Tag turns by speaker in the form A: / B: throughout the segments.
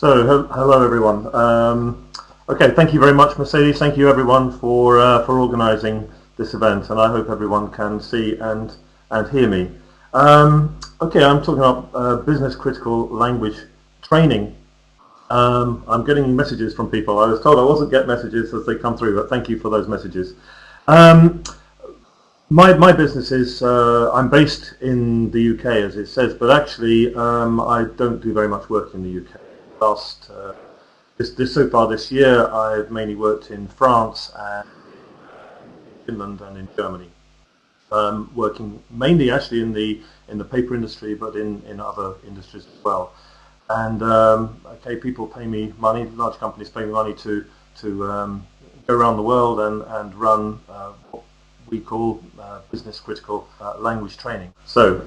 A: Hello everyone. Okay, thank you very much, Mercedes. Thank you everyone for organising this event, and I hope everyone can see and hear me. Okay, I'm talking about business critical language training. I'm getting messages from people. I was told I wasn't get messages as they come through, but thank you for those messages. My business is, I'm based in the UK as it says, but actually I don't do very much work in the UK. So far this year I've mainly worked in France and Finland and in Germany. Working mainly actually in the paper industry, but in other industries as well. And okay, people pay me money, large companies pay me money to go around the world and run what we call business critical language training. So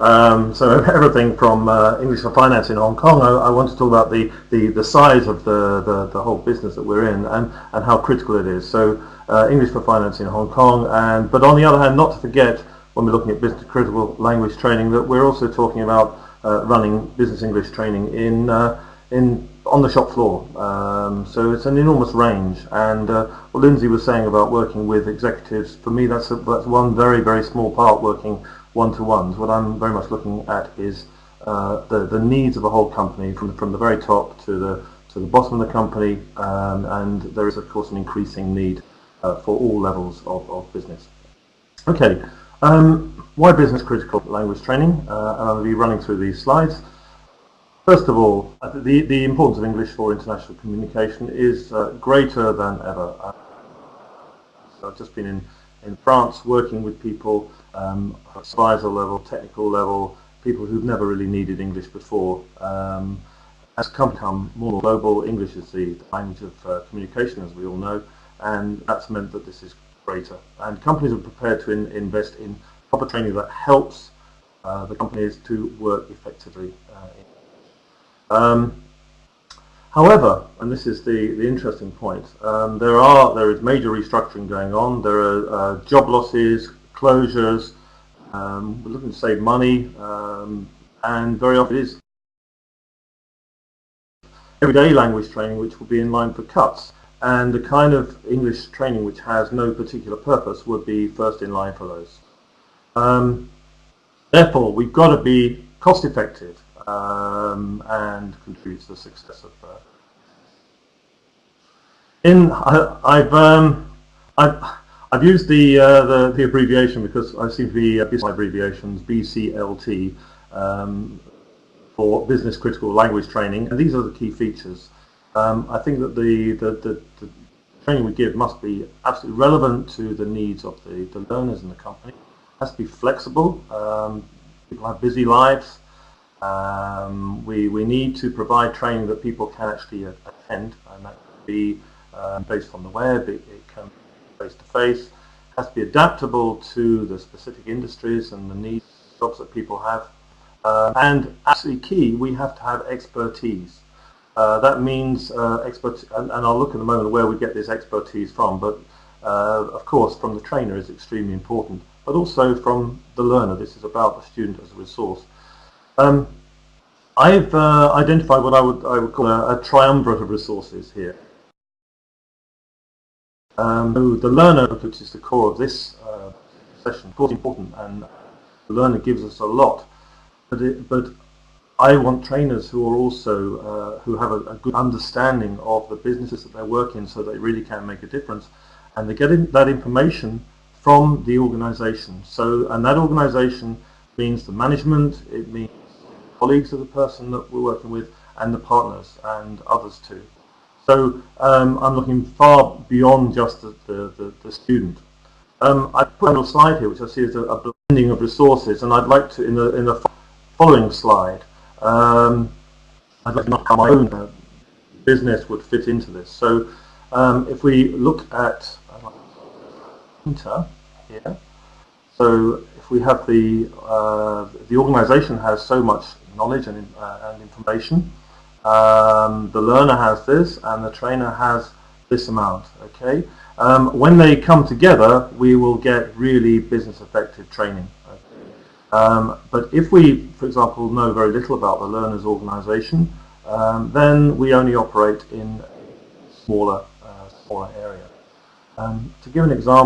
A: everything from English for Finance in Hong Kong. I want to talk about the size of the whole business that we're in and how critical it is. So English for Finance in Hong Kong, but on the other hand, not to forget when we're looking at business critical language training that we're also talking about running business English training on the shop floor. So it's an enormous range, and what Lindsay was saying about working with executives, for me that's one very small part, working one-to-ones. What I'm very much looking at is the needs of a whole company from the very top to the bottom of the company, and there is of course an increasing need for all levels of business. Okay, why business critical language training? And I'm going to be running through these slides. First of all, the importance of English for international communication is greater than ever. So I've just been in France working with people at advisor level, technical level, people who've never really needed English before. As companies become more global, English is the language of communication, as we all know, and that's meant that this is greater. And companies are prepared to invest in proper training that helps the companies to work effectively. However, and this is the interesting point, there is major restructuring going on. There are job losses, closures. We're looking to save money, and very often it is everyday language training which will be in line for cuts. And the kind of English training which has no particular purpose would be first in line for those. Therefore, we've got to be cost effective. And contributes to the success of. I've used the abbreviation because I seem to be abbreviations BCLT for business critical language training, and these are the key features. I think that the training we give must be absolutely relevant to the needs of the learners in the company. It has to be flexible. People have busy lives. We need to provide training that people can actually attend, and that can be based on the web, it can be face-to-face. It has to be adaptable to the specific industries and the needs of jobs that people have. And absolutely key, we have to have expertise. That means and I'll look in a moment where we get this expertise from, but of course from the trainer is extremely important, but also from the learner. This is about the student as a resource. I've identified what I would call a triumvirate of resources here. So the learner, which is the core of this session, of course important, and the learner gives us a lot. But I want trainers who are also who have a good understanding of the businesses that they work in, so they really can make a difference, and they get that information from the organisation. So, and that organisation means the management. It means colleagues of the person that we're working with, and the partners and others too. So I'm looking far beyond just the student. I've put on a slide here which I see as a blending of resources, and I'd like to, in the following slide, I'd like to know how my own business would fit into this. So if we look at enter here, so if we have the organisation has so much knowledge and information, the learner has this, and the trainer has this amount. Okay, when they come together, we will get really business effective training. Okay? But if we, for example, know very little about the learner's organisation, then we only operate in smaller area. To give an example,